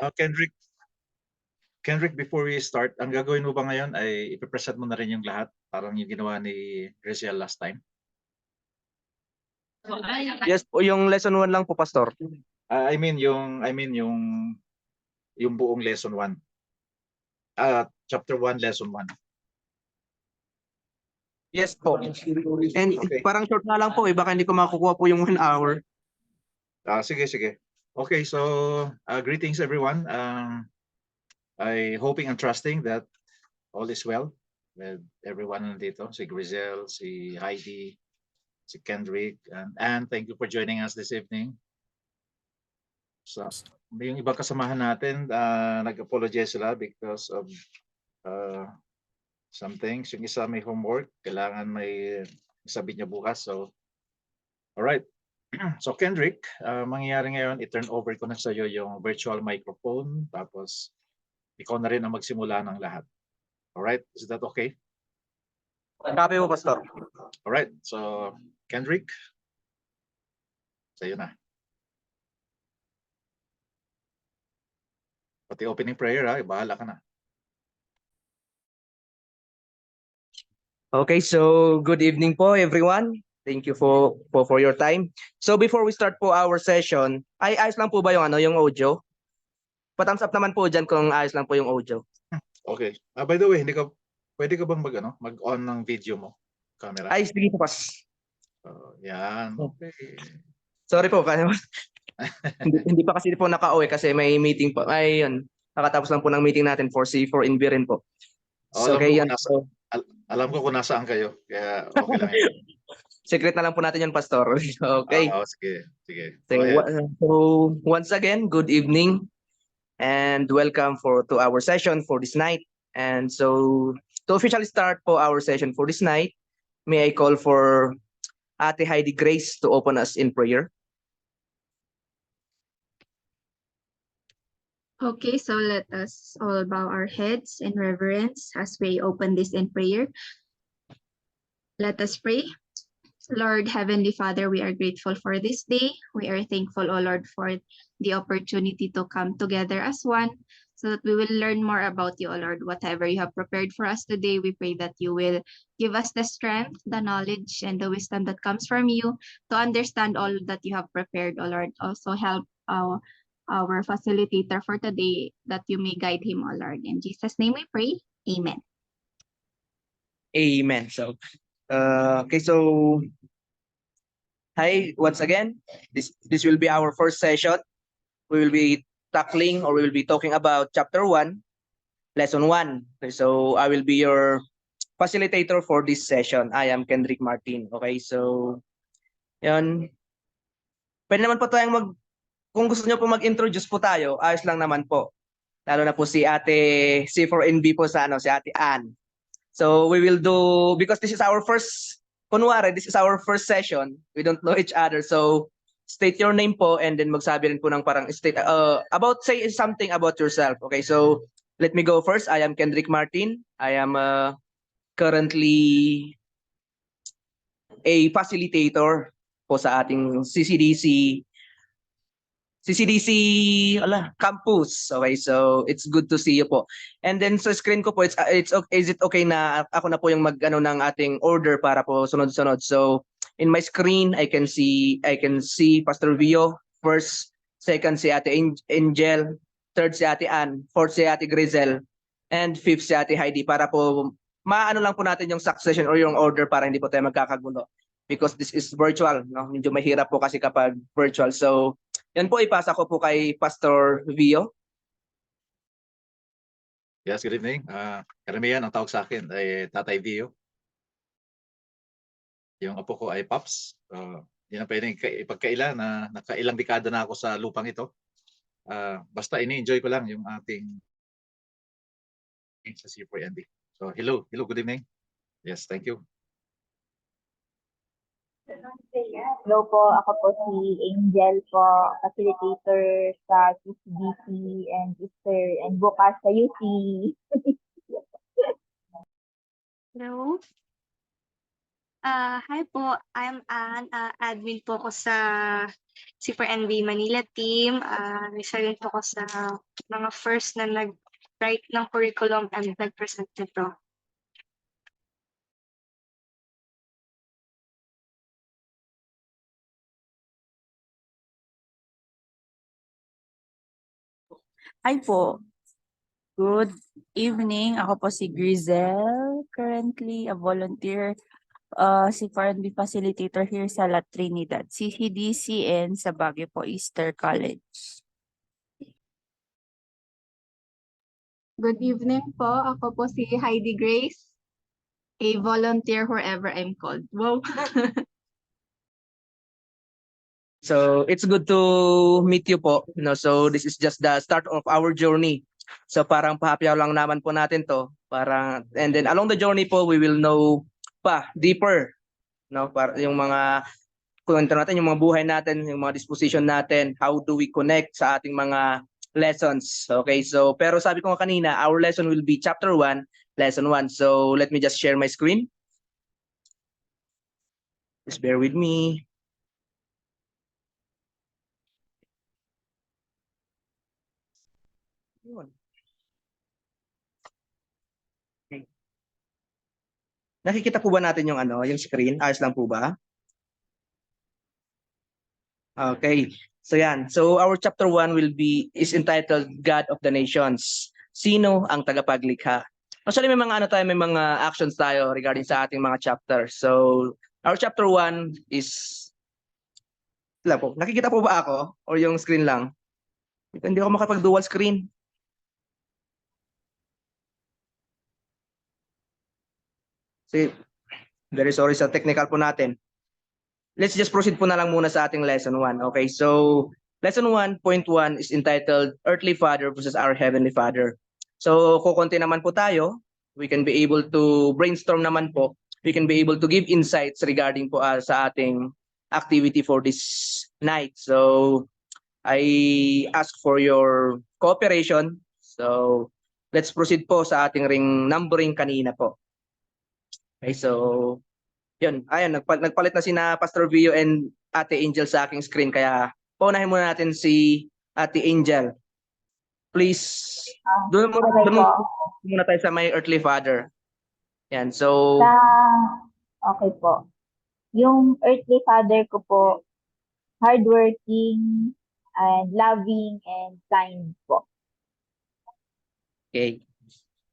Kendrick, before we start, ang gagawin mo ba ngayon ay ipipresent mo na rin yung lahat, parang yung ginawa ni Grizel last time? Yes po, yung lesson 1 lang po, Pastor. I mean yung buong lesson 1. Chapter 1, lesson 1. Yes po. And Okay. parang short na lang po baka hindi ko makukuha po yung 1 hour. Sige. Okay, so greetings everyone. I hoping and trusting that all is well with everyone nandito. Si Grizel, si Heidi, si Kendrick, and Anne. Thank you for joining us this evening. So, yung ibang kasamahan natin, nag-apologize sila because of some things. Yung isa may homework, kailangan may sabi niya bukas. So, alright. So Kendrick, mangyayari ngayon, i-turn over ko na sa iyo yung virtual microphone, tapos ikaw na rin ang magsimula ng lahat. Alright, is that okay? Copy po, Pastor. Alright, so Kendrick, sa'yo na. Pati opening prayer, bahala ka na. Okay, so good evening po everyone. Thank you for your time. So before we start po our session, ayos lang po ba yung yung audio? Pa-thumbs up naman po diyan kung ayos lang po yung audio. Okay. By the way, pwede ka bang mag-on ng video mo, camera? Ay, sige po, pas. Yan. Okay. Sorry po, hindi pa kasi po naka-uwi kasi may meeting po. Ay, yun. Nakatapos lang po ng meeting natin for C4 in Birin po. So, okay, yan. Alam ko kung nasaan kayo, kaya okay lang yan. Secret na lang po natin yan, Pastor. Okay. Sige. So, once again, good evening and welcome to our session for this night. And so, to officially start po our session for this night, may I call for Ate Heidi Grace to open us in prayer. Okay, so let us all bow our heads in reverence as we open this in prayer. Let us pray. Lord, Heavenly Father, we are grateful for this day. We are thankful, O Lord, for the opportunity to come together as one so that we will learn more about you, O Lord. Whatever you have prepared for us today, we pray that you will give us the strength, the knowledge, and the wisdom that comes from you to understand all that you have prepared, O Lord. Also help our facilitator for today, that you may guide him, O Lord. In Jesus' name we pray. Amen. Amen. So, okay, so hi, once again, this will be our first session. We will be tackling, or we will be talking about chapter 1, lesson 1. Okay, so I will be your facilitator for this session. I am Kendrick Martin. Okay, so yan. Pwede naman po tayong kung gusto niyo po mag-introduce po tayo, ayos lang naman po. Lalo na po si Ate C4NB po sa si Ate Anne. So we will do, because this is our first, kunwari, this is our first session. We don't know each other. So state your name po and then magsabi rin po ng parang state, say something about yourself. Okay, so let me go first. I am Kendrick Martin. I am currently a facilitator po sa ating CCDC campus. Okay, so it's good to see you po. And then sa screen ko po, is it okay na ako na po yung ng ating order para po sunod-sunod? So in my screen, I can see Pastor Vio first, second si Ate Angel, third si Ate Anne, fourth si Ate Grizel, and fifth si Ate Heidi, para po maano lang po natin yung succession or yung order para hindi po tayo magkakagulo. Because this is virtual, no? Medyo mahirap po kasi kapag virtual. So yan po, ipasa ko po kay Pastor Vio. Yes, good evening. Karamihan ang tawag sa akin ay Tatay Vio. Yung apo ko ay Pops. Hindi na pwedeng ipagkaila na nakailang dekada na ako sa lupang ito. Basta ini-enjoy ko lang yung ating sa C4NB. So hello, good evening. Yes, thank you. Hello po, ako po si Angel po, facilitator sa CCDC and Easter and bukas sa UC. Hello. Hi po, I'm Anne, admin po ko sa C4NB Manila team. Isa rin po ko sa mga first na nag-write ng curriculum and nag-present nito. Hi po. Good evening. Ako po si Grizel, currently a volunteer si R&B facilitator here sa La Trinidad, CCDC and sa Baguio po Easter College. Good evening po. Ako po si Heidi Grace, a volunteer wherever I'm called. Wow. So it's good to meet you po. No, so this is just the start of our journey. So parang pahapiaw lang naman po natin to. Parang and then along the journey po we will know pa deeper, no, para yung mga kwento natin, yung mga buhay natin, yung mga disposition natin, how do we connect sa ating mga lessons. Okay, so pero sabi ko nga kanina, our lesson will be chapter 1, lesson 1. So let me just share my screen. Just bear with me. Yun. Okay. Nakikita po ba natin yung yung screen? Ayos lang po ba? Okay. So yan. So our chapter 1 is entitled God of the Nations. Sino ang tagapaglikha? Actually may mga may mga actions tayo regarding sa ating mga chapter. So our chapter 1 is po. Nakikita po ba ako or yung screen lang? Hindi ako makapag-dual screen. See, very sorry sa technical po natin. Let's just proceed po na lang muna sa ating lesson 1. Okay, so lesson 1.1 is entitled Earthly Father versus Our Heavenly Father. So kukunti naman po tayo. We can be able to brainstorm naman po. We can be able to give insights regarding po sa ating activity for this night. So I ask for your cooperation. So let's proceed po sa ating ring numbering kanina po. Okay, so yun, ayan, nagpalit na sina Pastor Vio and Ate Angel sa aking screen, kaya paunahin muna natin si Ate Angel. Please, doon muna tayo sa my earthly father. Yan, so... Okay po. Yung earthly father ko po, hardworking, and loving, and kind po. Okay,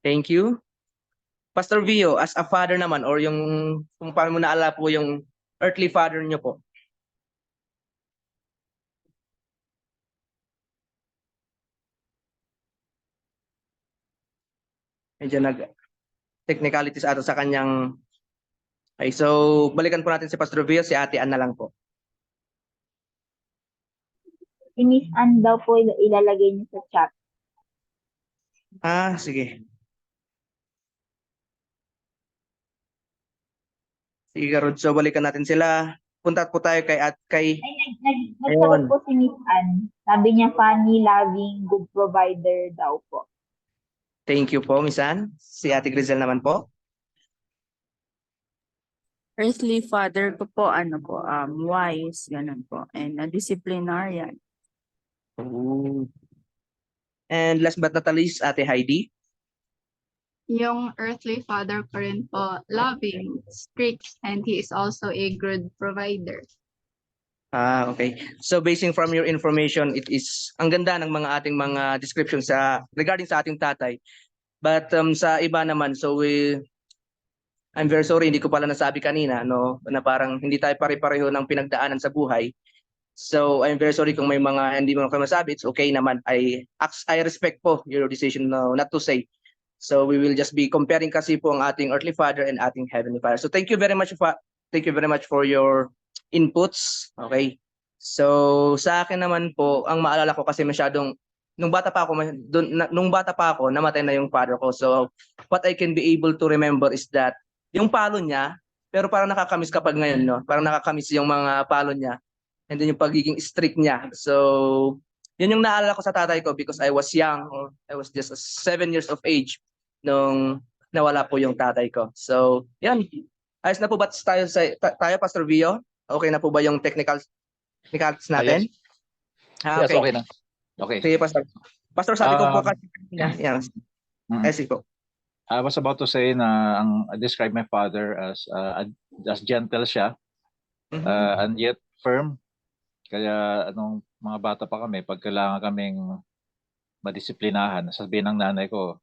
thank you. Pastor Vio, as a father naman, or yung kung paano mo naala po yung earthly father niyo po. Medyo nag-technicalities ato sa kanyang... Okay, so balikan po natin si Pastor Vio, si Ate Ann na lang po. Si Miss Ann daw po ilalagay niyo sa chat. Sige. Sige, Rod. So, balikan natin sila. Punta po tayo kay... Nagsagot po si Miss Ann. Sabi niya, funny, loving, good provider daw po. Thank you po, Miss Ann. Si Ate Grizel naman po. Earthly father ko po, wise, ganun po. And a disciplinarian. Ooh. And last but not least, Ate Heidi. Yung earthly father ko rin po, loving, strict, and he is also a good provider. Okay. So basing from your information, it is ang ganda ng mga ating mga description regarding sa ating tatay. But sa iba naman, so I'm very sorry, hindi ko pala nasabi kanina, no, na parang hindi tayo pare-pareho ng pinagdaanan sa buhay. So I'm very sorry kung may mga hindi mo kayo masabi. It's okay naman. I respect po your decision not to say. So we will just be comparing kasi po ang ating earthly father and ating heavenly father. So thank you very much for your inputs. Okay. So sa akin naman po, ang maalala ko kasi masyadong nung bata pa ako, namatay na yung father ko. So what I can be able to remember is that yung palo niya, pero parang nakakamiss kapag ngayon, no? Parang nakakamiss yung mga palo niya. And then yung pagiging strict niya. So yun yung naalala ko sa tatay ko because I was young, or I was just 7 years of age nung nawala po yung tatay ko. So, yan. Ayos na po ba tayo, Pastor Vio? Okay na po ba yung technicals natin? Yes, Okay. okay na. Okay. Sige, Pastor. Pastor, sabi ko po Um, kasi kanina, yan. Mhm. Sige po. I was about to say na I describe my father as gentle siya, Mhm. and yet firm. Kaya anong mga bata pa kami, pag kailangan kaming madisiplinahan, sabihin ng nanay ko,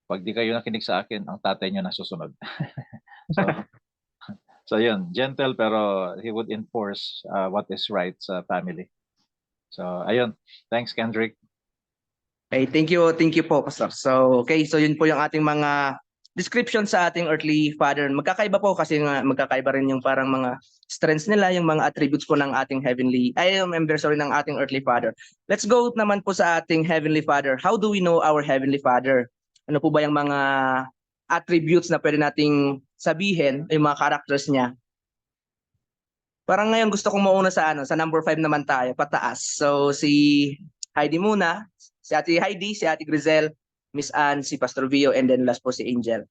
pag di kayo nakinig sa akin, ang tatay niyo nasusunod. So, so yun, gentle pero he would enforce what is right sa family. So ayun, thanks Kendrick. Okay, thank you po, Pastor. So, okay, so yun po yung ating mga description sa ating earthly father. Magkakaiba po kasi nga magkakaiba rin yung parang mga strengths nila, yung mga attributes po ng ating ng ating earthly father. Let's go naman po sa ating heavenly father. How do we know our heavenly father? Ano po ba yung mga attributes na pwede nating sabihin, yung mga characters niya? Parang ngayon gusto kong mauna sa number 5 naman tayo, pataas. So si Heidi muna, si Ate Heidi, si Ate Grizel, Miss Anne, si Pastor Vio, and then last po si Angel.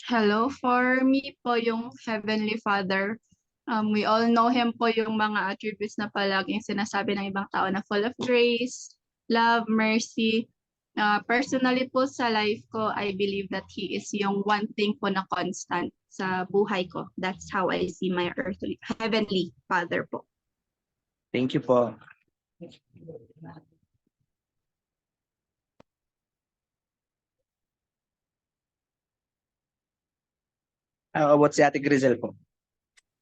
Hello, for me po yung Heavenly Father. We all know Him po yung mga attributes na palaging sinasabi ng ibang tao na full of grace, love, mercy. Personally po sa life ko, I believe that He is yung one thing po na constant sa buhay ko. That's how I see my Heavenly Father po. Thank you po. What si Ate Grizel po?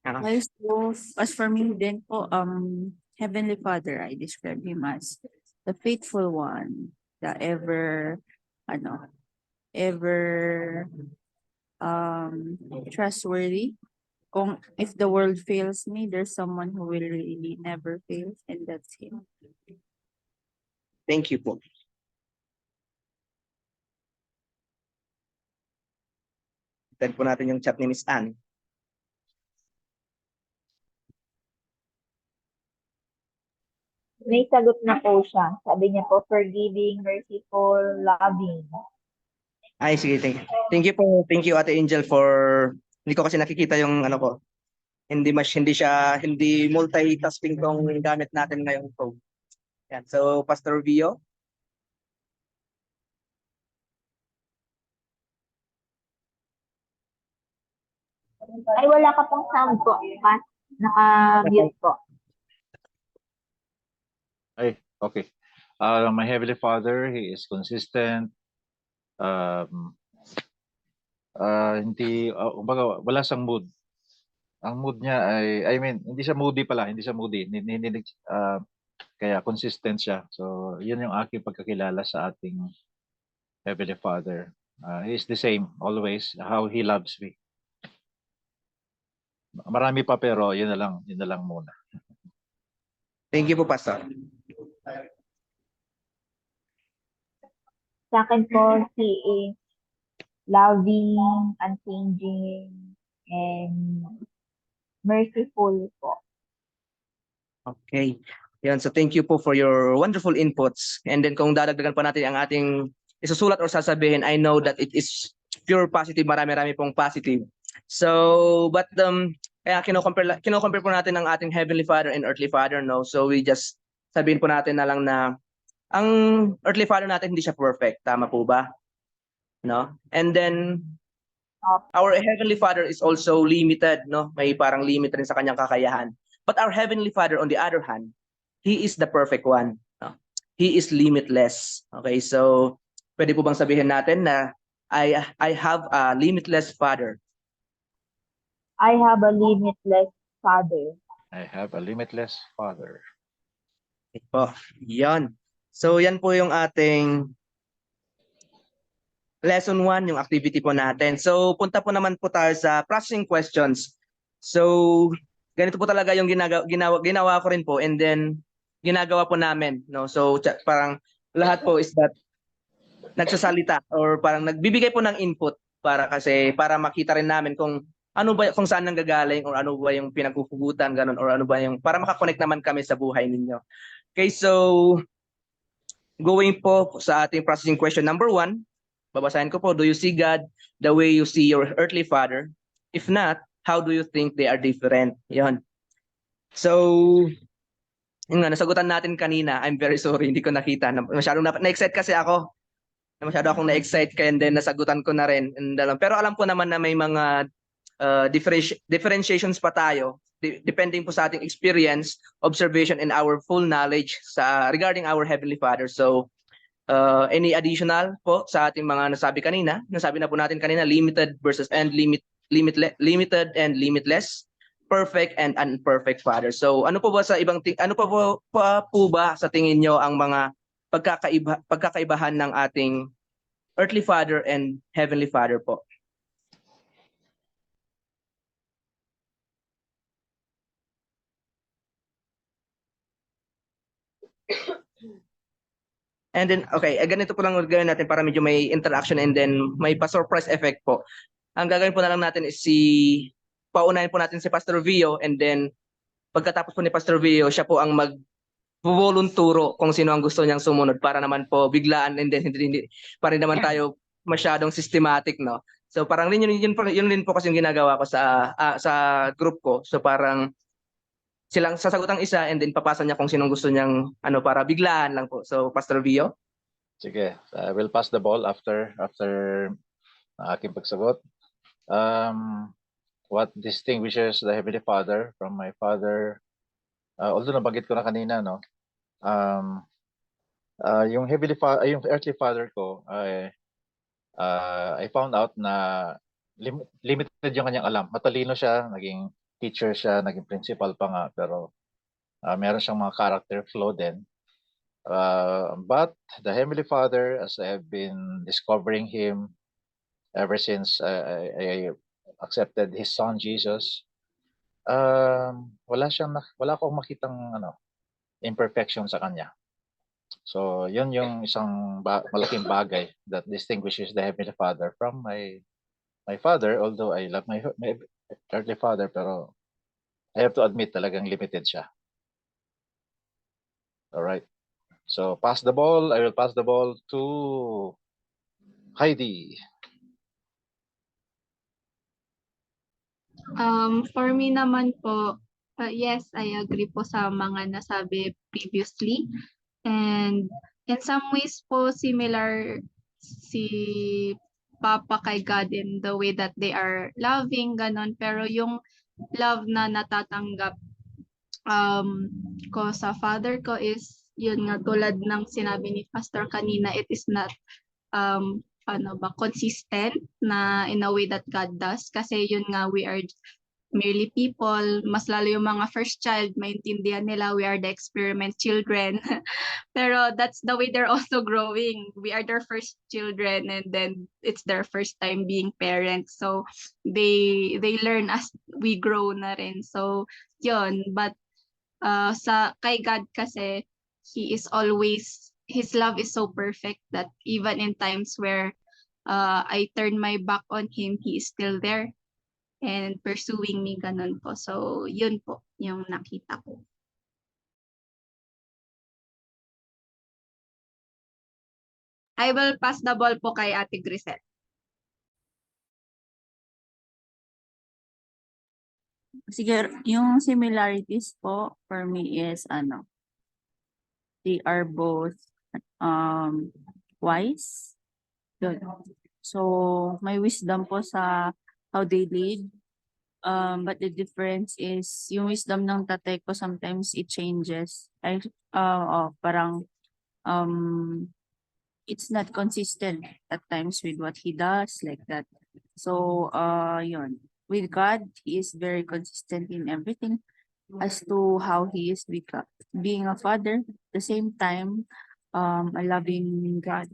Well, so, as for me din po, Heavenly Father, I describe him as the faithful one, the ever trustworthy. If the world fails me, there's someone who will really never fail, and that's him. Thank you po. Tignan po natin yung chat ni Miss Anne. May sagot na po siya. Sabi niya po, forgiving, merciful, loving. Ay, sige, thank you po. Thank you, Ate Angel, for hindi ko kasi nakikita yung ano ko. Hindi multitasking tong gamit natin ngayong phone. Yan. So, Pastor Vio. Ay, wala ka pong sound po. Naka-mute po. Ay, okay. My Heavenly Father, He is consistent. Kumbaga, wala siyang mood. Ang mood niya ay, hindi siya moody pala, hindi siya moody. Kaya consistent siya. So, yun yung aking pagkakilala sa ating Heavenly Father. He is the same always, how He loves me. Marami pa pero yun na lang muna. Thank you po, Pastor. Sa akin po, He is loving, unchanging, and merciful po. Okay. Yan. So, thank you po for your wonderful inputs. And then, kung dadagdagan pa natin ang ating isusulat or sasabihin, I know that it is pure positive. Marami-rami pong positive. So, but kaya kino-compare po natin ang ating Heavenly Father and Earthly Father, no? So, we just sabihin po natin na lang na ang Earthly Father natin hindi siya perfect. Tama po ba? No? And then, our Heavenly Father is also limited, no? May parang limit rin sa kanyang kakayahan. But our Heavenly Father, on the other hand, He is the perfect one. No? He is limitless. Okay, so pwede po bang sabihin natin na I have a limitless Father? I have a limitless Father. I have a limitless Father. Okay po. Yan. So yan po yung ating lesson 1, yung activity po natin. So punta po naman po tayo sa processing questions. So ganito po talaga yung ginawa ko rin po, and then ginagawa po namin, no? So parang lahat po is that nagsasalita or parang nagbibigay po ng input para makita rin namin kung saan nanggagaling or ano ba yung pinaghuhugutan, ganun, or ano ba yung para makakonect naman kami sa buhay ninyo. Okay, so going po sa ating processing question number 1, babasahin ko po, do you see God the way you see your earthly father? If not, how do you think they are different? Yon. So, yun nga, nasagutan natin kanina. I'm very sorry, hindi ko nakita. Masyadong na-excite kasi ako. Masyado akong na-excite kaya and then nasagutan ko na rin. Pero alam ko naman na may mga differentiations pa tayo depending po sa ating experience, observation, and our full knowledge regarding our Heavenly Father. So, any additional po sa ating mga nasabi kanina? Nasabi na po natin kanina, limited and limitless, perfect and unperfect Father. So, ano po ba sa tingin nyo ang mga pagkakaibahan ng ating earthly Father and Heavenly Father po? And then, okay, ganito po lang gagawin natin para medyo may interaction and then may pa-surprise effect po. Ang gagawin po na lang natin is paunahin po natin si Pastor Vio and then pagkatapos po ni Pastor Vio, siya po ang mag-volonturo kung sino ang gusto niyang sumunod para naman po biglaan and then hindi pa rin naman tayo masyadong systematic, no? So parang yun din po kasi yung ginagawa ko sa group ko. So parang silang sasagot ang isa and then papasa niya kung sinong gusto niyang para biglaan lang po. So Pastor Vio. Sige, I will pass the ball after aking pagsagot. What distinguishes the Heavenly Father from my father? Although nabanggit ko na kanina, no? Yung yung earthly father ko, I found out na limited yung kanyang alam. Matalino siya, naging teacher siya, naging principal pa nga, pero meron siyang mga character flaw din. But the Heavenly Father, as I have been discovering Him ever since I accepted His Son Jesus, wala akong makitang imperfection sa Kanya. So, yun yung isang malaking bagay that distinguishes the Heavenly Father from my father, although I love my earthly father, pero I have to admit talagang limited siya. All right. So, I will pass the ball to Heidi. For me naman po, yes, I agree po sa mga nasabi previously. And in some ways po, similar si Papa kay God in the way that they are loving, ganon. Pero yung love na natatanggap ko sa father ko is, yun nga, tulad ng sinabi ni Pastor kanina, it is not consistent na in a way that God does. Kasi yun nga, we are merely people, mas lalo yung mga first child, maintindihan nila, we are the experiment children. Pero that's the way they're also growing. We are their first children and then it's their first time being parents. So they learn as we grow na rin. So yun, but kay God kasi, His love is so perfect that even in times where I turn my back on Him, He is still there and pursuing me, ganun po. So, yun po yung nakita ko. I will pass the ball po kay Ate Grisel. Sige, yung similarities po for me is they are both wise. Good. So, may wisdom po sa how they lead. But the difference is yung wisdom ng tatay ko sometimes it changes. Parang it's not consistent at times with what he does like that. So yun. With God, He is very consistent in everything as to how He is being a father, at the same time, a loving God.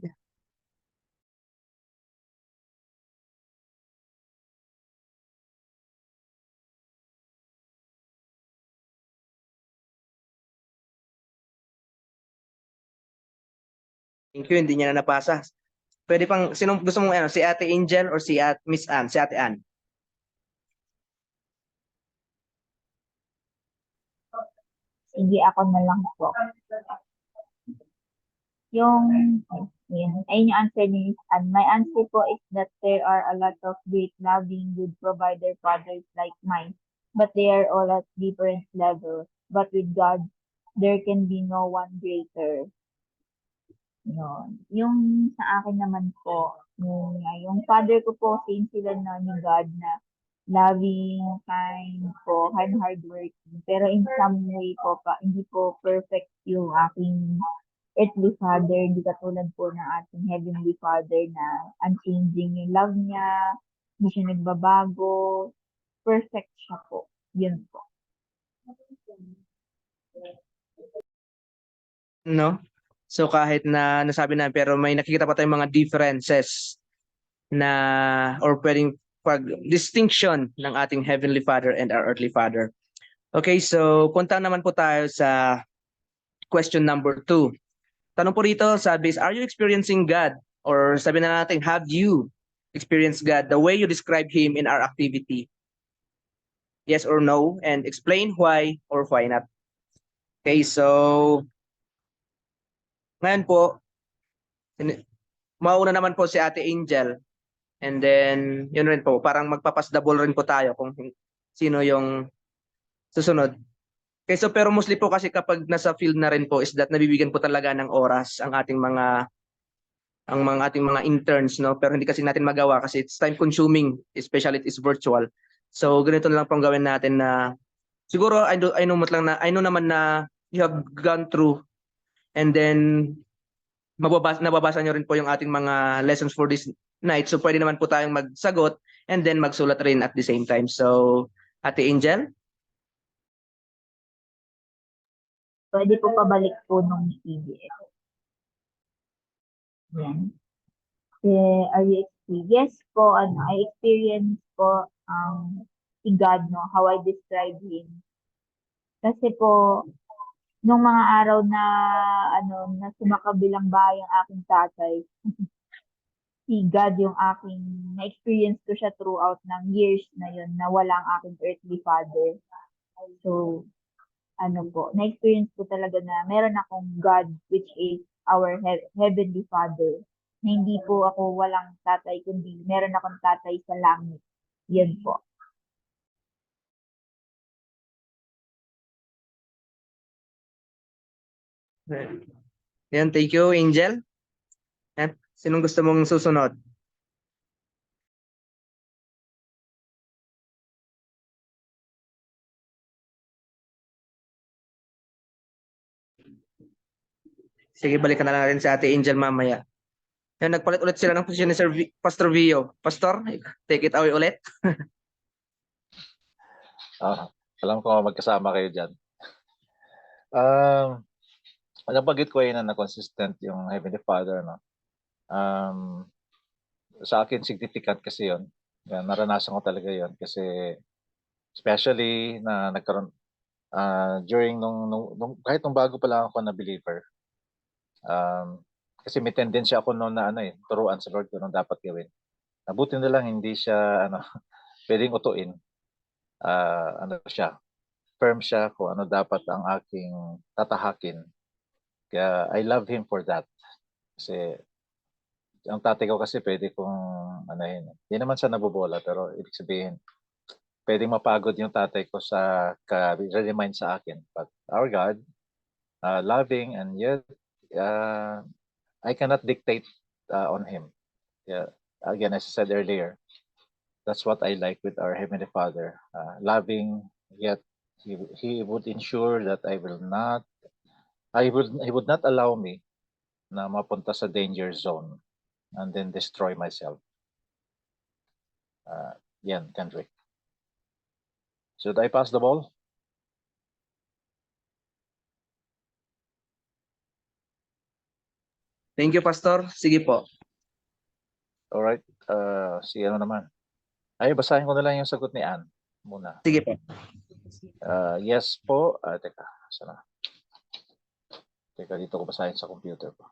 Thank you, hindi niya na napasa. Pwede pang, sino gusto mong si Ate Angel or si Miss Ann? Si Ate Ann. Sige, ako na lang po. Yung, ayun yung answer ni Miss Ann. My answer po is that there are a lot of great, loving, good provider fathers like mine, but they are all at different levels. But with God, there can be no one greater. Yun. Yung sa akin naman po, yung father ko po, same sila na ni God na loving, kind po, hardworking. Pero in some way po pa, hindi po perfect yung aking earthly father, hindi katulad po ng ating heavenly father na unchanging yung love niya, hindi siya nagbabago, perfect siya po. Yun po. No? So kahit na nasabi na pero may nakikita pa tayong mga differences na or pwedeng pag distinction ng ating heavenly father and our earthly father. Okay, so punta naman po tayo sa question number 2. Tanong po rito, sabi is, are you experiencing God? Or sabi na natin, have you experienced God the way you describe Him in our activity? Yes or no? And explain why or why not. Okay, so ngayon po, mauna naman po si Ate Angel. And then, yun rin po, parang magpapasdabol rin po tayo kung sino yung susunod. Okay, so pero mostly po kasi kapag nasa field na rin po is that nabibigyan po talaga ng oras ang ating mga ating mga interns, no? Pero hindi kasi natin magawa kasi it's time consuming, especially it is virtual. So ganito na lang pong gawin natin na siguro I know naman na you have gone through and then nababasa nyo rin po yung ating mga lessons for this night. So pwede naman po tayong magsagot and then magsulat rin at the same time. So Ate Angel? Pwede po pabalik po nung PDF. Yan. Yes po, I experience po si God, no, how I describe Him. Kasi po, nung mga araw na, na sumakabilang bahay ang aking tatay, si God yung aking, na-experience ko siya throughout ng years na yun, na wala ang aking earthly father. So, na-experience ko talaga na meron akong God, which is our Heavenly Father. Na hindi po ako walang tatay, kundi meron akong tatay sa langit. Yan po. Yan, thank you, Angel. Yan, sinong gusto mong susunod? Sige, balikan na lang natin si Ate Angel mamaya. Yan, nagpalit ulit sila ng posisyon ni Pastor Vio. Pastor, take it away ulit. Alam ko magkasama kayo dyan. Nabanggit ko yun na consistent yung Heavenly Father, no? Sa akin, significant kasi yun. Yan, naranasan ko talaga yun kasi especially na nagkaroon during kahit nung bago pa lang ako na believer. Kasi may tendency ako noon na turuan sa Lord ko nung dapat gawin. Nabuti na lang hindi siya pwedeng utuin. Siya, firm siya kung ano dapat ang aking tatahakin. Kaya I love him for that. Kasi ang tatay ko kasi pwede kong hindi naman siya nabobola pero ibig sabihin pwedeng mapagod yung tatay ko sa remind sa akin. But our God, loving and yet I cannot dictate on him. Yeah. Again, as I said earlier, that's what I like with our Heavenly Father. Loving, yet he would ensure that he would not allow me na mapunta sa danger zone and then destroy myself. Yan, Kendrick. Should I pass the ball? Thank you, Pastor. Sige po. Alright. Si ano naman. Basahin ko na lang yung sagot ni Ann muna. Sige po. Yes po. Teka, sana. Teka, dito ko basahin sa computer po.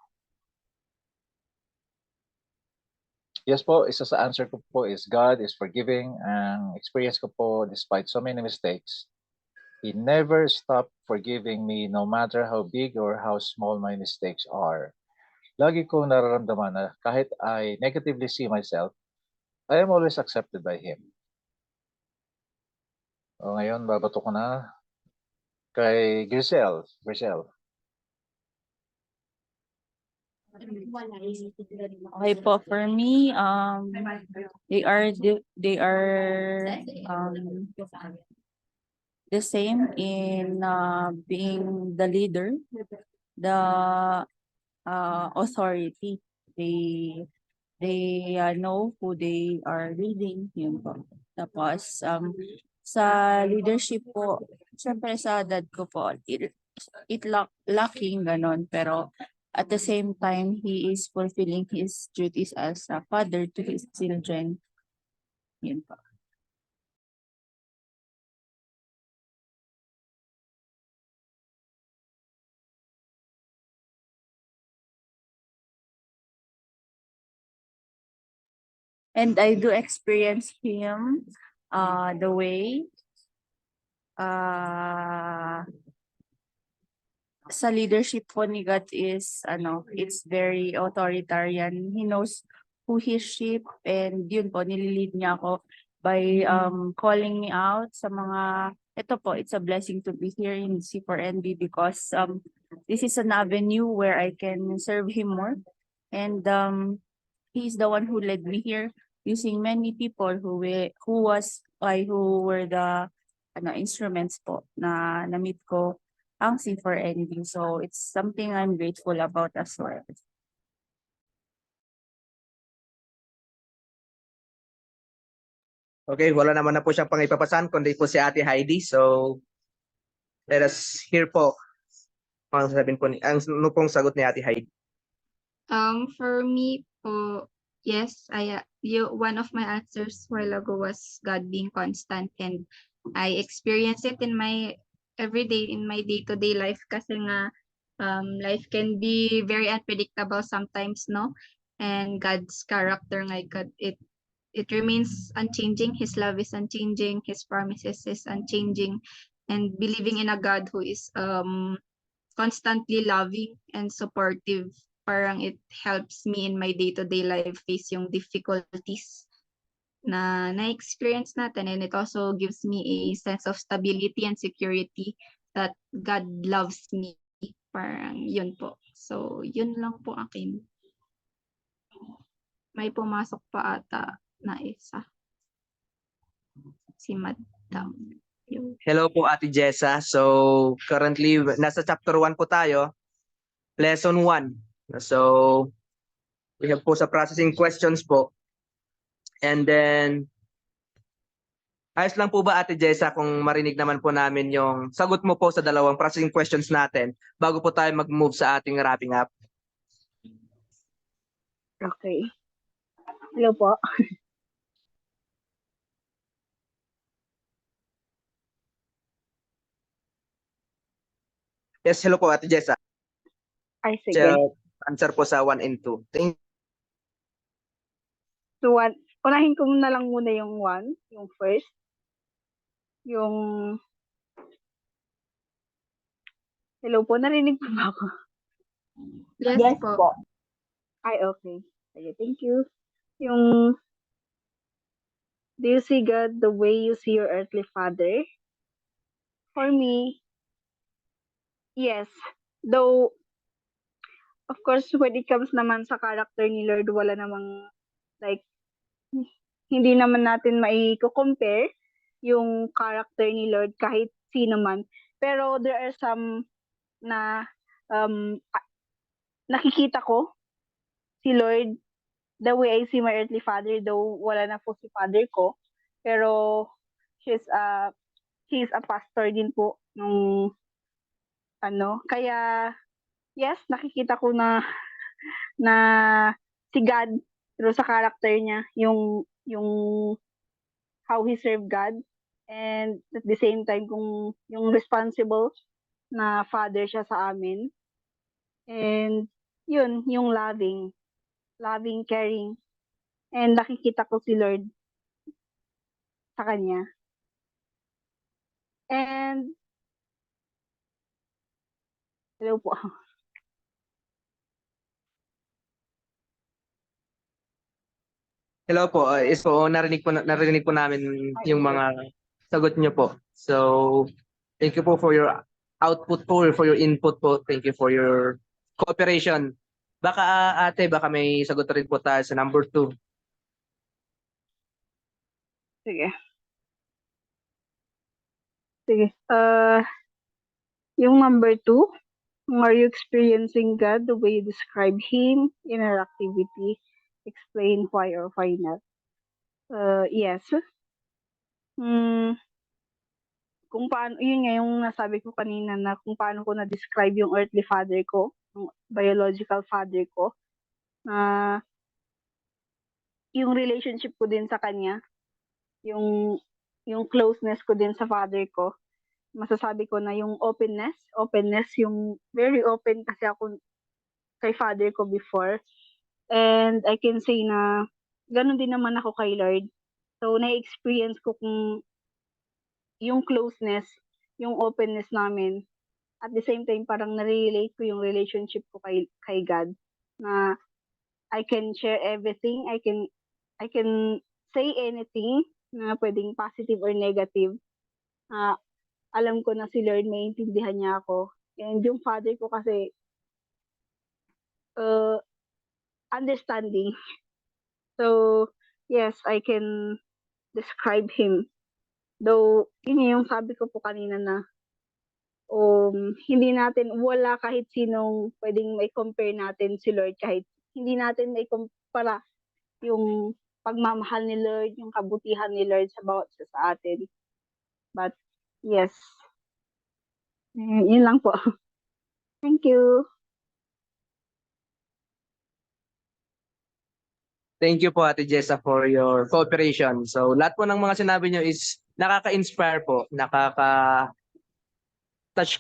Yes po, isa sa answer ko po is God is forgiving. Ang experience ko po, despite so many mistakes, He never stopped forgiving me no matter how big or how small my mistakes are. lagi ko nararamdaman na kahit I negatively see myself, I am always accepted by Him. O ngayon, babato ko na kay Grisel. Grisel. Okay po, for me, they are the same in being the leader, the authority. They know who they are leading, yun po. Tapos sa leadership po, syempre sa dad ko po, lacking ganon, pero at the same time, he is fulfilling his duties as a father to his children. Yun po. And I do experience him the way sa leadership po ni God is it's very authoritarian. He knows who his sheep, and yun po nililid niya ako by calling me out sa mga ito po, it's a blessing to be here in C4NB because this is an avenue where I can serve him more, and he's the one who led me here using many people who were the instruments po na na-meet ko ang C4NB. So it's something I'm grateful about as well. Okay, wala naman na po siyang pangipapasan kundi po si Ate Heidi. So let us hear po ang sasabihin po ang ano pong sagot ni Ate Heidi. For me po, yes, one of my answers while ago was God being constant, and I experience it in my everyday, in my day-to-day life kasi nga life can be very unpredictable sometimes, no? And God's character nga, it remains unchanging. His love is unchanging. His promises is unchanging. And believing in a God who is constantly loving and supportive, parang it helps me in my day-to-day life face yung difficulties na na-experience natin, and it also gives me a sense of stability and security that God loves me. Parang yun po. So, yun lang po akin. May pumasok pa ata na isa. Si Madam. Yun. Hello po Ate Jessa. So currently nasa chapter 1 po tayo. Lesson 1. So we have po sa processing questions po. And then ayos lang po ba Ate Jessa kung marinig naman po namin yung sagot mo po sa dalawang processing questions natin bago po tayo mag-move sa ating wrapping up? Okay. Hello po. Yes, hello po Ate Jessa. Ay, sige. Answer po sa 1 and 2. Thank So, unahin ko na lang muna yung 1, yung first. Yung... Hello po, narinig po ba ako? Yes po. Ay, okay. Sige, thank you. Yung... Do you see God the way you see your earthly father? For me, yes. Though, of course, when it comes naman sa character ni Lord, wala namang, like, hindi naman natin mai-compare yung character ni Lord kahit sino man. Pero there are some na nakikita ko si Lord the way I see my earthly father, though wala na po si father ko. Pero he's a pastor din po nung kaya yes, nakikita ko na si God pero sa character niya, yung how he served God, and at the same time kung yung responsible na father siya sa amin, and yun yung loving, caring, and nakikita ko si Lord sa kanya. And hello po. Hello po. So narinig po namin yung mga sagot niyo po. So thank you po for your output po, for your input po. Thank you for your cooperation. Baka ate, baka may sagot rin po tayo sa number 2. Sige. Sige. Yung number 2, are you experiencing God the way you describe Him in our activity? Explain why or why not. Yes. Kung paano, yun nga yung nasabi ko kanina na kung paano ko na-describe yung earthly father ko, yung biological father ko, yung relationship ko din sa kanya, yung closeness ko din sa father ko, masasabi ko na yung openness, yung very open kasi ako kay father ko before. And I can say na ganun din naman ako kay Lord. So, na-experience ko kung yung closeness, yung openness namin. At the same time, parang na-relate ko yung relationship ko kay God na I can share everything. I can say anything na pwedeng positive or negative. Alam ko na si Lord, may intindihan niya ako. And yung father ko kasi, understanding. So, yes, I can describe him. Though, yun yung sabi ko po kanina na hindi natin, wala kahit sinong pwedeng may compare natin si Lord, kahit hindi natin may kumpara yung pagmamahal ni Lord, yung kabutihan ni Lord sa bawat isa sa atin. But, yes. Yun lang po. Thank you. Thank you po Ate Jessa for your cooperation. So lahat po ng mga sinabi niyo is nakaka-inspire po, nakaka-touch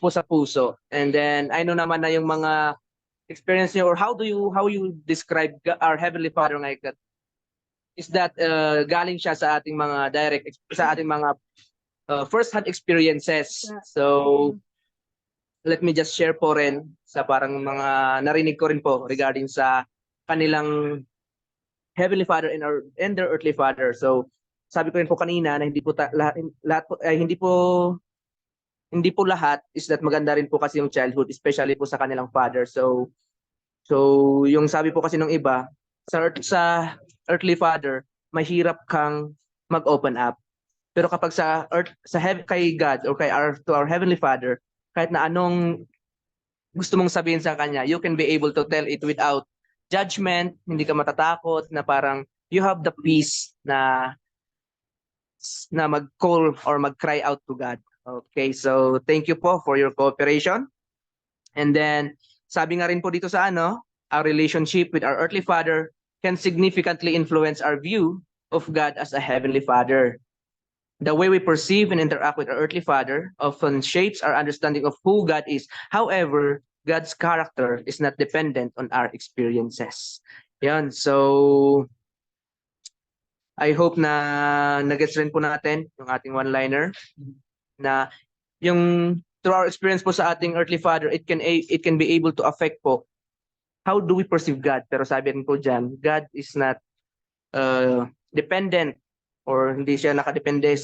po sa puso. And then I know naman na yung mga experience niyo or how you describe our Heavenly Father like that is that galing siya sa ating mga sa ating mga first-hand experiences. So let me just share po rin sa parang mga narinig ko rin po regarding sa kanilang Heavenly Father and their earthly father. So sabi ko rin po kanina na hindi po lahat is that maganda rin po kasi yung childhood, especially po sa kanilang father. So yung sabi po kasi ng iba sa earthly father, mahirap kang mag-open up. Pero kapag kay God or to our Heavenly Father, kahit na anong gusto mong sabihin sa kanya, you can be able to tell it without judgment, hindi ka matatakot, na parang you have the peace na mag-call or mag-cry out to God. Okay, so thank you po for your cooperation. And then, sabi nga rin po dito sa our relationship with our earthly father can significantly influence our view of God as a heavenly father. The way we perceive and interact with our earthly father often shapes our understanding of who God is. However, God's character is not dependent on our experiences. Yan. So, I hope na nagets rin po natin yung ating one-liner na yung through our experience po sa ating earthly father, it can be able to affect po how do we perceive God. Pero sabi rin po dyan, God is not dependent or hindi siya nakadepende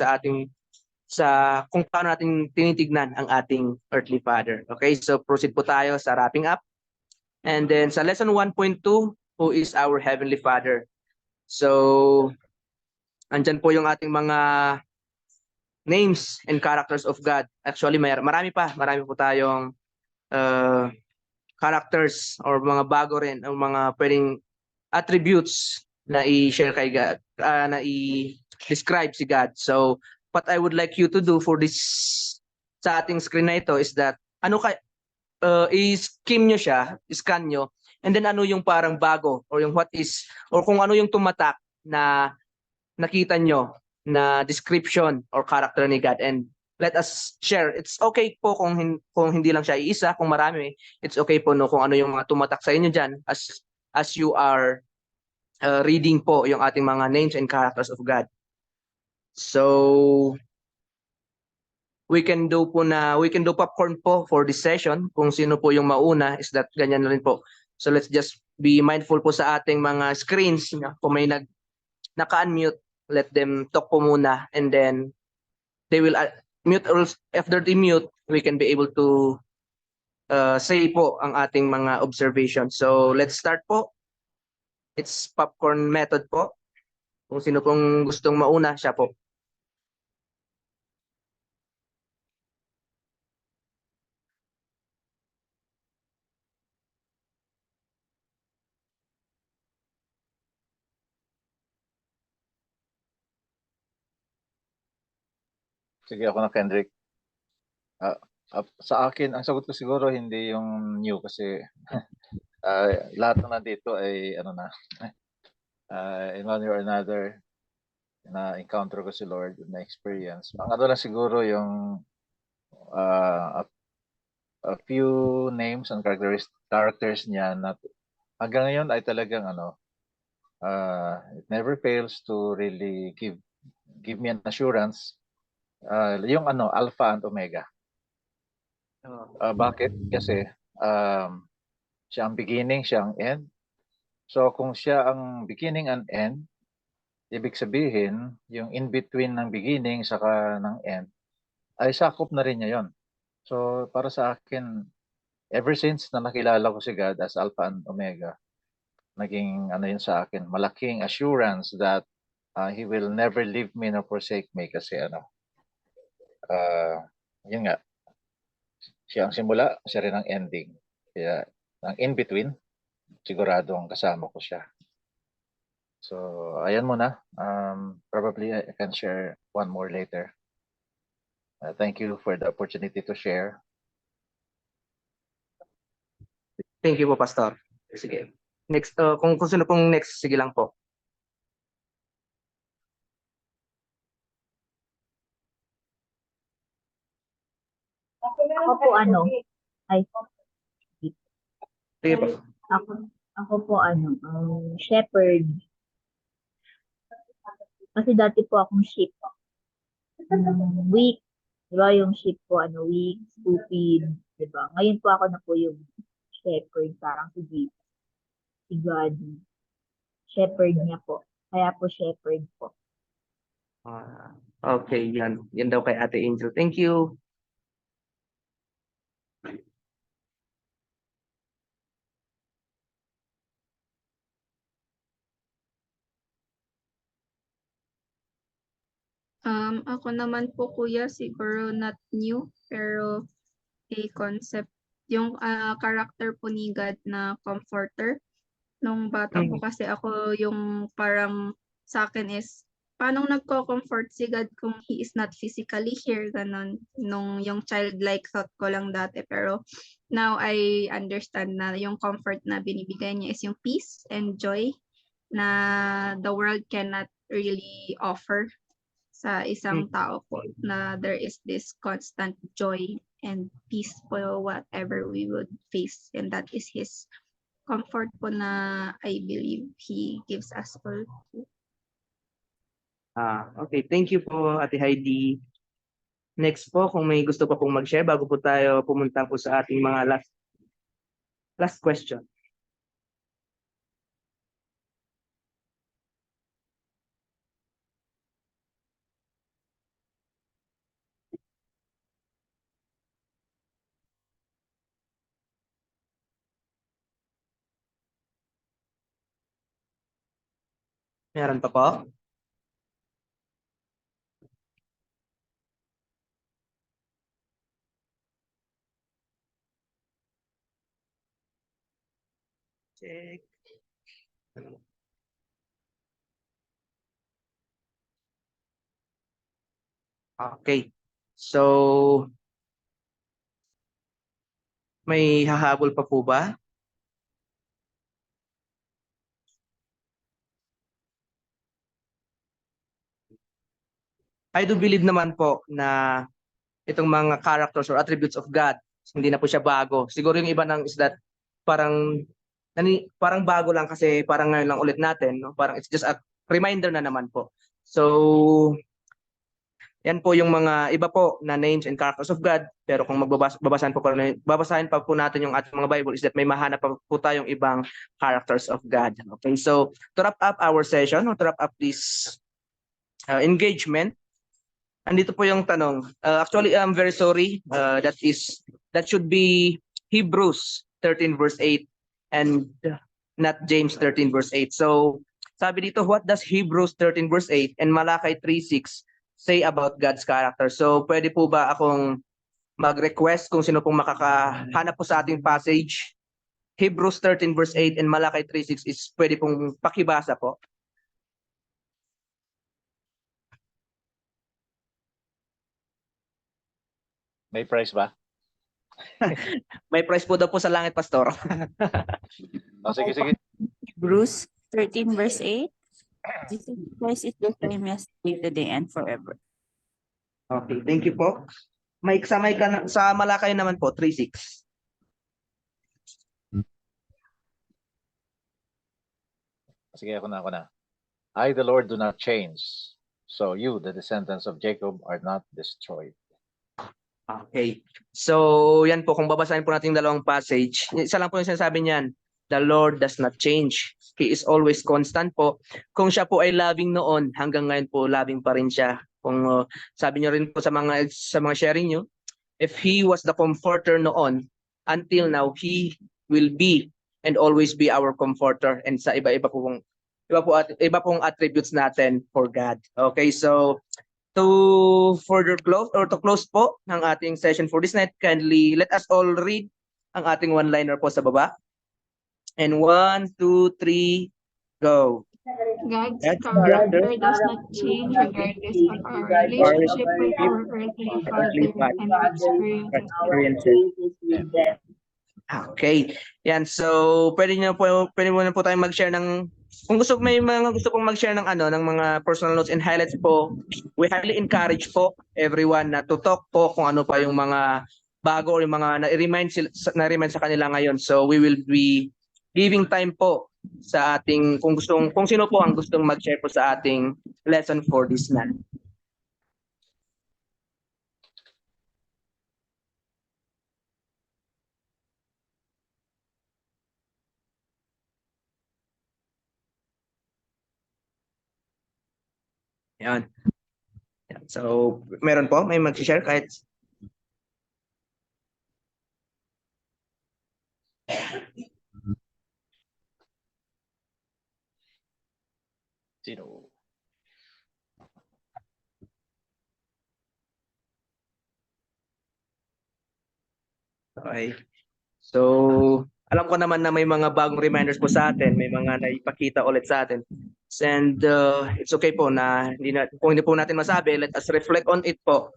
sa kung paano natin tinitignan ang ating earthly father. Okay, so proceed po tayo sa wrapping up. And then sa lesson 1.2, who is our heavenly father? So, andyan po yung ating mga names and characters of God. Actually, marami po tayong characters or mga bago rin, o mga pwedeng attributes na i-share kay God, na i-describe si God. So, what I would like you to do for this sa ating screen na ito is that i-scan nyo, and then ano yung parang bago or yung kung ano yung tumatak na nakita nyo na description or character ni God, and let us share. It's okay po kung hindi lang siya iisa, kung marami, it's okay po kung ano yung mga tumatak sa inyo dyan as you are reading po yung ating mga names and characters of God. So we can do popcorn po for this session. Kung sino po yung mauna is that ganyan na rin po. So let's just be mindful po sa ating mga screens. Kung may naka-unmute, let them talk po muna, and then they will mute, or after they mute, we can be able to say po ang ating mga observations. So let's start po. It's popcorn method po. Kung sino pong gustong mauna, siya po. Sige, ako na, Kendrick. Sa akin, ang sagot ko siguro hindi yung new kasi lahat na nandito ay ano na, in one way or another, na encounter ko si Lord, na experience. Ang ano lang siguro yung a few names and characters niya na hanggang ngayon ay talagang ano, it never fails to really give me an assurance. Yung ano, Alpha and Omega. Bakit? Kasi siya ang beginning, siya ang end. So kung siya ang beginning and end, ibig sabihin, yung in-between ng beginning saka ng end, ay sakop na rin niya yon. So para sa akin, ever since na nakilala ko si God as Alpha and Omega, naging ano yun sa akin, malaking assurance that He will never leave me nor forsake me kasi ano, yun nga, siya ang simula, siya rin ang ending. Kaya ang in-between, siguradong kasama ko siya. So, ayan muna. Probably I can share one more later. Thank you for the opportunity to share. Thank you po, Pastor. Sige. Next, kung sino pong next, sige lang po. Ako po ano, ay, Sige po. ako po ano, shepherd. Kasi dati po akong sheep. Weak. Diba yung sheep po, ano, weak, stupid. Diba? Ngayon po ako na po yung shepherd, parang si Jesus. Si God. Shepherd niya po. Kaya po shepherd po. Okay, yan. Yan daw kay Ate Angel. Thank you. Ako naman po kuya, siguro not new, pero a concept. Yung character po ni God na comforter. Nung bata po kasi ako, yung parang sa akin is, paano nagko-comfort si God kung He is not physically here, ganon. Nung yung childlike thought ko lang dati. Pero now I understand na yung comfort na binibigay niya is yung peace and joy na the world cannot really offer sa isang tao po, na there is this constant joy and peace po whatever we would face, and that is His comfort po na I believe He gives us all. Okay, thank you po, Ate Heidi. Next po, kung may gusto pa pong mag-share bago po tayo pumunta po sa ating mga last question. Meron pa po? Check. Okay. So, may hahabol pa po ba? I do believe naman po na itong mga characters or attributes of God, hindi na po siya bago. Siguro yung iba ng is that parang bago lang kasi parang ngayon lang ulit natin, no? Parang it's just a reminder na naman po. So Yan po yung mga iba po na names and characters of God. Pero kung babasahin pa po natin yung ating mga Bible is that may mahanap pa po tayong ibang characters of God. Okay, so to wrap up our session, or to wrap up this engagement, andito po yung tanong. Actually, I'm very sorry. That should be Hebrews 13 verse 8 and not James 13 verse 8. So sabi dito, what does Hebrews 13 verse 8 and Malakay 3:6 say about God's character? So pwede po ba akong mag-request kung sino pong makakahanap po sa ating passage? Hebrews 13 verse 8 and Malakay 3:6 is pwede pong pakibasa po. May price ba? May price po daw po sa langit, Pastor. Oh, sige, sige. Hebrews 13 verse 8. Jesus Christ is the same yesterday, today, and forever. Okay, thank you po. Sa Malakay naman po, 3:6. Sige, ako na. I, the Lord, do not change. So you, the descendants of Jacob, are not destroyed. Okay. So, yan po, kung babasahin po natin yung dalawang passage, isa lang po yung sinasabi niyan, the Lord does not change. He is always constant po. Kung siya po ay loving noon, hanggang ngayon po, loving pa rin siya. Kung sabi niyo rin po sa mga sharing niyo, if He was the comforter noon, until now, He will be and always be our comforter. And sa iba pong attributes natin for God. Okay, so to close po ng ating session for this night, kindly let us all read ang ating one-liner po sa baba. And 1, 2, 3, go. God's God's character character does not change regardless of our relationship with our earthly father and experiences with them. Okay. Yan. So, pwede mo na po tayong mag-share ng kung may mga gusto pong mag-share ng mga personal notes and highlights po. We highly encourage po everyone na to talk po kung ano pa yung mga bago or yung mga na-remind sa kanila ngayon. So, we will be giving time po sa ating kung sino po ang gustong mag-share po sa ating lesson for this night. Yan. So, meron po? May mag-share kahit... Sino? Okay. So, alam ko naman na may mga bagong reminders po sa atin, may mga naipakita ulit sa atin. And it's okay po na kung hindi po natin masabi, let us reflect on it po.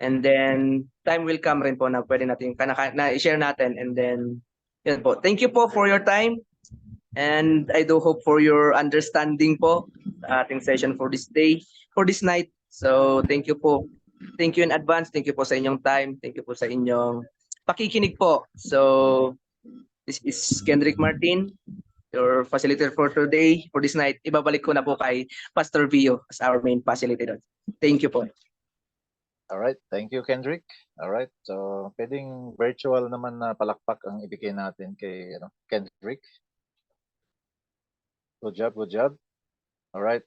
And then time will come rin po na pwede natin na i-share natin. And then yun po. Thank you po for your time. And I do hope for your understanding po sa ating session for this day, for this night. So thank you po. Thank you in advance. Thank you po sa inyong time. Thank you po sa inyong pakikinig po. So this is Kendrick Martin, your facilitator for today, for this night. Ibabalik ko na po kay Pastor Vio as our main facilitator. Thank you po. All right, thank you, Kendrick. All right, so pwedeng virtual naman na palakpak ang ibigay natin kay Kendrick. Good job, good job. All right,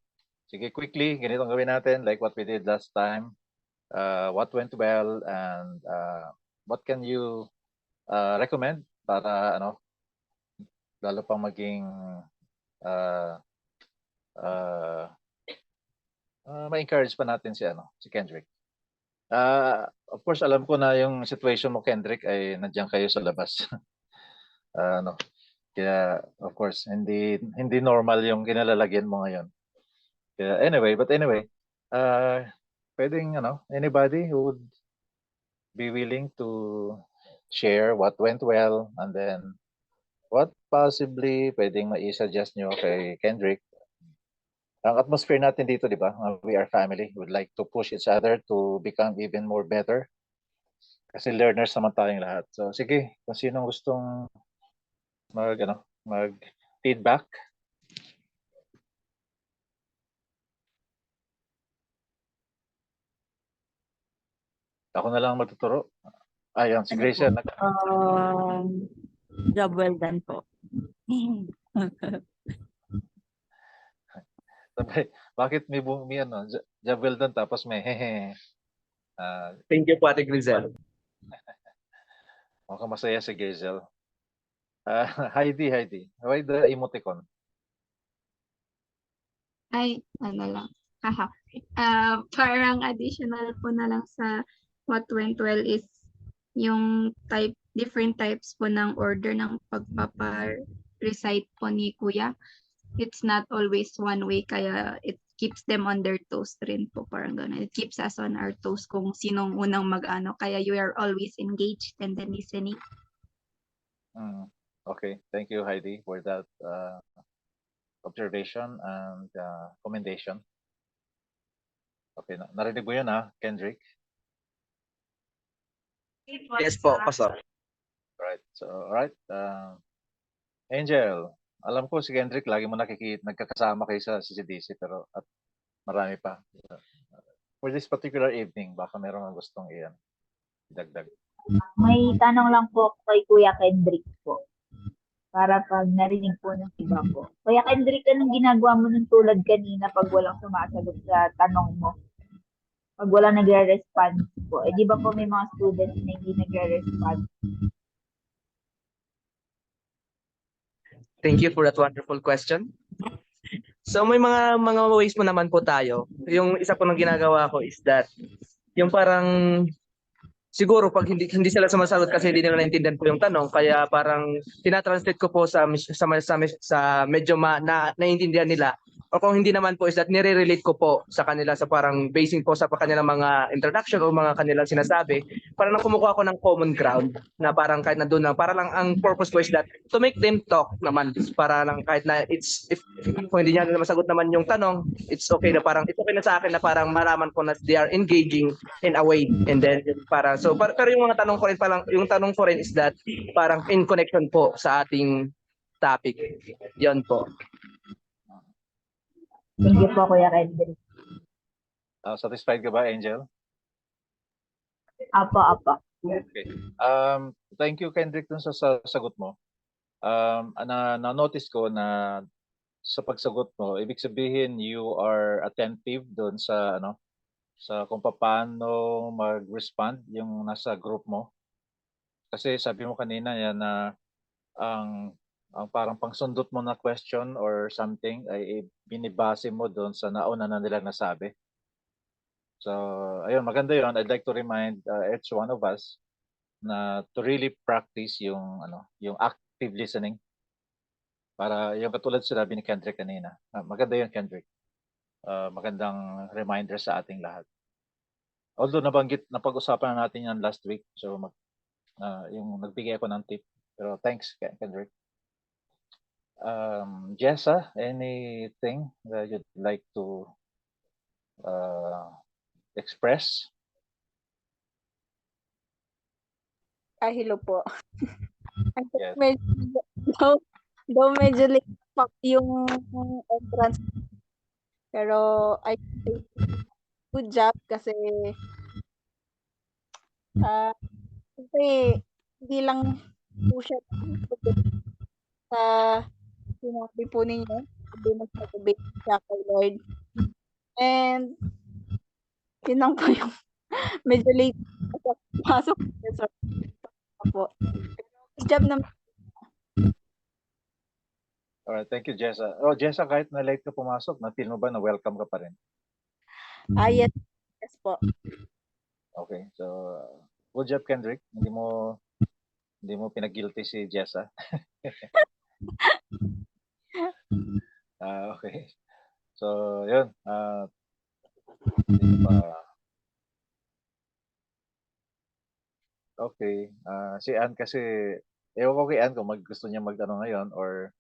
sige, quickly, ganito ang gawin natin like what we did last time. What went well and what can you recommend para lalo pang maging ma-encourage pa natin si Kendrick. Of course, alam ko na yung situation mo, Kendrick, ay nandiyan kayo sa labas. Kaya of course, hindi normal yung kinalalagyan mo ngayon. Kaya anyway, pwedeng anybody who would be willing to share what went well and then what possibly pwedeng mai-suggest nyo kay Kendrick. Ang atmosphere natin dito, di ba? We are family. We would like to push each other to become even more better. Kasi learners naman tayong lahat. So sige, kung sinong gustong mag-feedback. Ako na lang matuturo. Ayan, si Ano Grace po? yan. Job well done po. Sabi, bakit may ano, job well done tapos may hehe. Thank you po, Ate Grisel. Mukhang masaya si Gazel. Heidi. Why the emoticon? Ay, ano lang. Haha. Parang additional po na lang sa what went well is yung different types po ng order ng pagpapa-recite po ni Kuya. It's not always one way, kaya it keeps them on their toes rin po, parang gano'n. It keeps us on our toes kung sinong unang mag-ano, kaya you are always engaged and then listening. Okay, thank you Heidi for that observation and commendation. Okay, narinig mo yun Kendrick? Yes po, Pastor. Right. So, alright. Angel, alam ko si Kendrick lagi mo nagkakasama kayo sa CCDC pero at marami pa. For this particular evening, baka meron ang gustong idagdag. May tanong lang po kay Kuya Kendrick po. Para pag narinig po ng iba po. Kuya Kendrick, anong ginagawa mo ng tulad kanina pag walang sumasagot sa tanong mo? Pag walang nagre-response po. Eh, di ba po may mga students na hindi nagre-response? Thank you for that wonderful question. So may mga ways mo naman po tayo. Yung isa po ng ginagawa ko is that yung parang siguro pag hindi sila sumasagot kasi hindi nila naintindihan po yung tanong, kaya parang tinatranslate ko po sa medyo naiintindihan nila. O kung hindi naman po is that nire-relate ko po sa kanila sa parang basing po sa kanilang mga introduction o mga kanilang sinasabi. Parang kumukuha ko ng common ground na parang kahit na doon lang. Para lang ang purpose ko is that to make them talk naman. Para lang kahit na if kung hindi niya na masagot naman yung tanong, it's okay na parang it's okay na sa akin na parang malaman ko na they are engaging in a way. And then para pero yung mga tanong ko rin yung tanong ko rin is that parang in connection po sa ating topic. Yon po. Thank you po, Kuya Kendrick. Satisfied ka ba, Angel? Apo. Okay. Thank you, Kendrick, dun sa sagot mo. Na-notice ko na sa pagsagot mo, ibig sabihin you are attentive dun sa sa kung paano mag-respond yung nasa group mo. Kasi sabi mo kanina yan na ang parang pangsundot mo na question or something ay binibase mo doon sa nauna na nilang nasabi. So, ayun, maganda yun. I'd like to remind each one of us na to really practice yung active listening. Para yung katulad sinabi ni Kendrick kanina. Maganda yun, Kendrick. Magandang reminder sa ating lahat. Although napag-usapan na natin yan last week. So, yung nagbigay ako ng tip. Pero thanks, Kendrick. Jessa, anything that you'd like to express? Hello po. Yes. Medyo late pa yung entrance. Pero I think good job kasi hindi lang po siya sa sinabi po ninyo, hindi mag-motivate siya kay Lord. And yun lang po yung medyo late pasok po. Good job naman. Alright, thank you, Jessa. Oh, Jessa, kahit na late ka pumasok, na-feel mo ba na welcome ka pa rin? Yes po. Okay, so good job, Kendrick. Hindi mo pinag-guilty si Jessa. Okay. So, yun. Okay. Si Ann kasi, ewan ko kay Ann kung gusto niya mag-ano ngayon or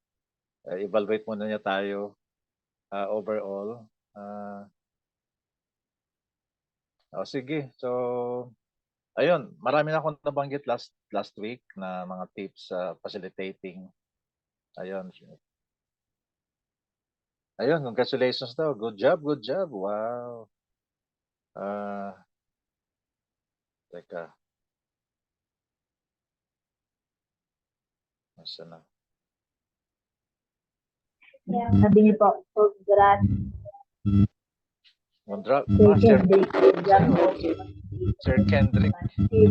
evaluate muna niya tayo overall. Sige. So, ayun. Marami na akong nabanggit last week na mga tips sa facilitating. Ayun. Ayun, congratulations daw. Good job. Wow. Teka. Nasa na? Sabi niyo po, congrats, Mondra? Sir Sir, Kendrick. Congrats po. Sir Kendrick.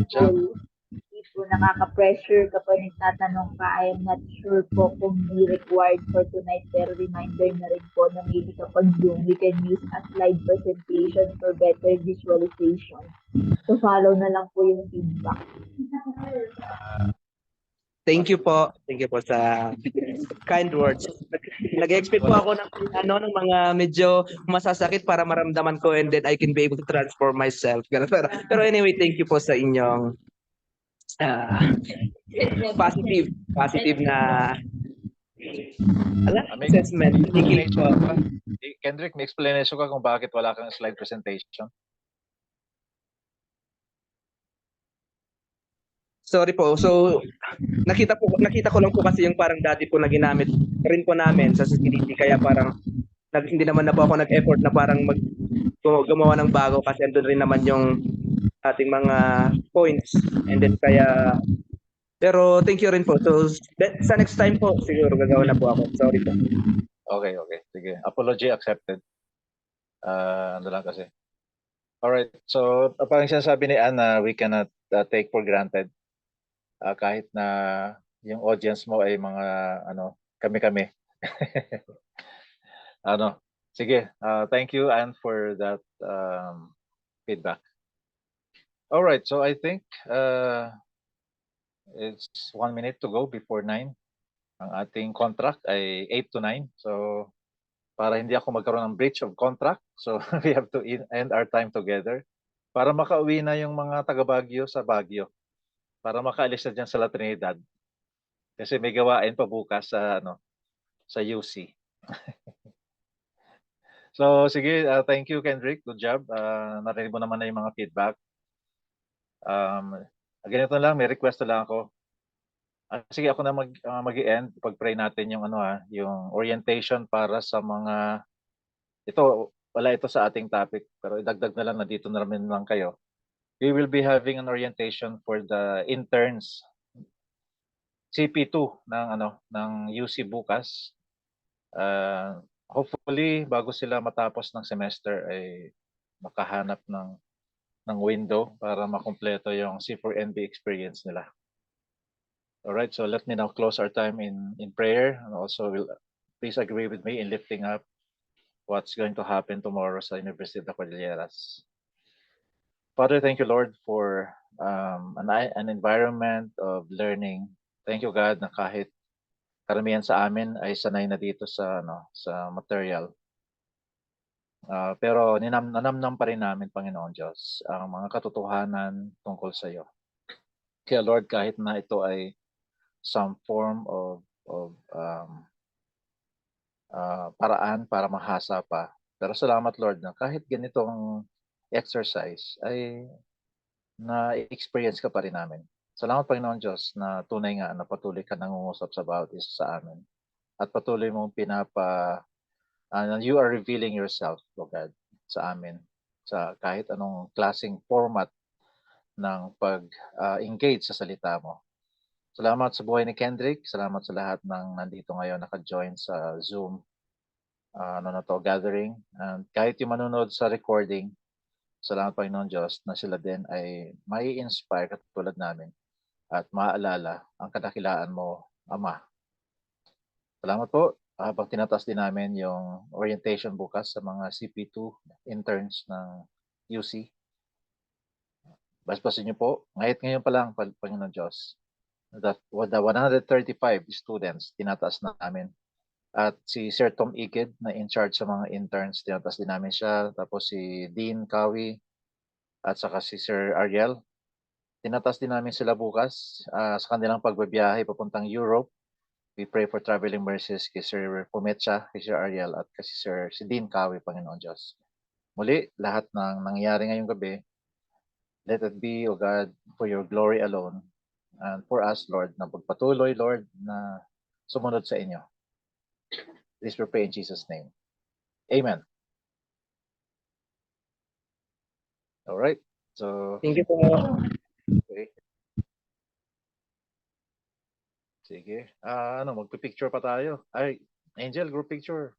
Job. Hindi po nakaka-pressure kapag nagtatanong ka, I am not sure po kung be required for tonight, pero reminder na rin po na maybe kapag Zoom, we can use a slide presentation for better visualization. So follow na lang po yung feedback. Thank you po. Thank you po sa kind words. Nag-expect po ako ng mga medyo masasakit para maramdaman ko and then I can be able to transform myself. Ganun. Pero anyway, thank you po sa inyong positive na assessment. Thank you po. Kendrick, may explanation ka kung bakit wala kang slide presentation? Sorry po. So nakita ko lang po kasi yung parang dati po na ginamit rin po namin sa security, kaya parang hindi naman na po ako nag-effort na parang gumawa ng bago kasi andun rin naman yung ating mga points, and then kaya pero thank you rin po. So sa next time po siguro gagawin na po ako. Sorry po. Okay. Sige. Apology accepted. Ano lang kasi. Alright. So, parang sinasabi ni Anna, we cannot take for granted. Kahit na yung audience mo ay mga kami-kami. Sige. Thank you, Anne, for that feedback. Alright. So, I think it's 1 minute to go before 9. Ang ating contract ay 8 to 9. So, para hindi ako magkaroon ng breach of contract, so we have to end our time together para makauwi na yung mga taga Baguio sa Baguio, para makaalis na dyan sa La Trinidad. Kasi may gawain pa bukas sa UC. So, sige, thank you, Kendrick. Good job. Narinig mo naman na yung mga feedback. Ganito lang, may request lang ako. Sige, ako na mag-i-end. Pag-pray natin yung yung orientation para sa mga wala ito sa ating topic, pero idagdag na lang na dito na lang kayo. We will be having an orientation for the interns CP2 ng UC bukas. Hopefully bago sila matapos ng semester ay makahanap ng window para makumpleto yung C4NB experience nila. Alright, so let me now close our time in prayer, and also please agree with me in lifting up what's going to happen tomorrow sa University of the Cordilleras. Father, thank you, Lord, for an environment of learning. Thank you, God, na kahit karamihan sa amin ay sanay na dito sa material. Pero nanamnam pa rin namin, Panginoon Diyos, ang mga katotohanan tungkol sa iyo. Kaya Lord, kahit na ito ay some form of paraan para mahasa pa. Pero salamat, Lord, na kahit ganitong exercise ay na-experience ka pa rin namin. Salamat, Panginoon Diyos, na tunay nga na patuloy ka nangungusap sa bawat isa sa amin. At patuloy mong you are revealing yourself, Lord God, sa amin. Sa kahit anong klaseng format ng pag-engage sa salita mo. Salamat sa buhay ni Kendrick. Salamat sa lahat ng nandito ngayon naka-join sa Zoom gathering. And kahit yung manonood sa recording, salamat Panginoon Diyos na sila din ay may inspire katulad namin at maaalala ang kadakilaan mo, Ama. Salamat po. Habang tinataas din namin yung orientation bukas sa mga CP2 interns ng UC. Basbasin niyo po. Ngayon pa lang, Panginoon Diyos, the 135 students tinataas na namin. At si Sir Tom Iked na in charge sa mga interns, tinataas din namin siya. Tapos si Dean Kawi at saka si Sir Ariel. Tinataas din namin sila bukas sa kanilang pagbabiyahe papuntang Europe. We pray for traveling mercies kay Sir Pumetsa, kay Sir Ariel at kay si Dean Kawi, Panginoon Diyos. Muli, lahat ng nangyayari ngayong gabi, let it be, O God, for your glory alone. And for us, Lord, na pagpatuloy, Lord, na sumunod sa inyo. This we pray in Jesus' name. Amen. All right. So, Thank you po. okay. Sige. Magpipicture pa tayo. Ay, Angel, group picture.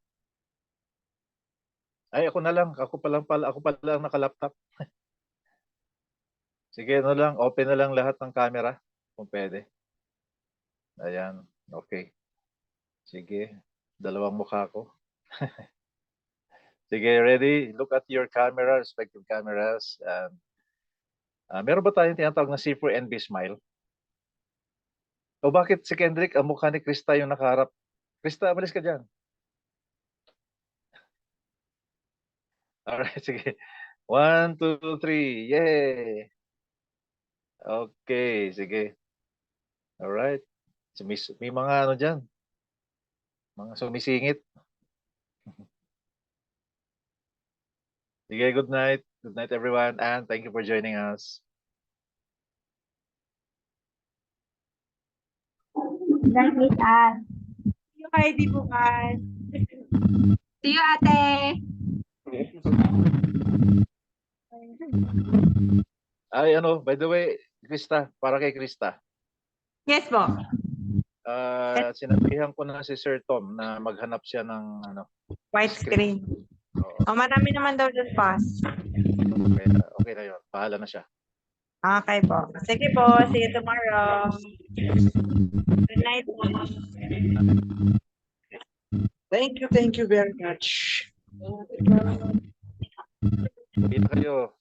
Ay, ako na lang. Ako pa lang naka-laptop. Sige, open na lang lahat ng camera kung pwede. Ayan, okay. Sige, dalawang mukha ko. Sige, ready? Look at your camera, respective cameras. Meron ba tayong tinatawag na C4NB smile? O bakit si Kendrick, ang mukha ni Krista yung nakaharap? Krista, amalis ka dyan. Alright, sige. 1, 2, 3. Yay! Okay, sige. Alright. May mga ano dyan. Mga sumisingit. Sige, good night. Good night, everyone. And thank you for joining us. Good night, Miss Anne. Yung ID bukas. See you, ate! Ay, by the way, Krista, para kay Krista. Yes po. Sinabihan ko na si Sir Tom na maghanap siya ng White screen. Oo. O, marami naman daw dun pass. Okay na yun. Bahala na siya. Okay po. Sige po. See you tomorrow. Good night po. Thank you very much. Kita kayo.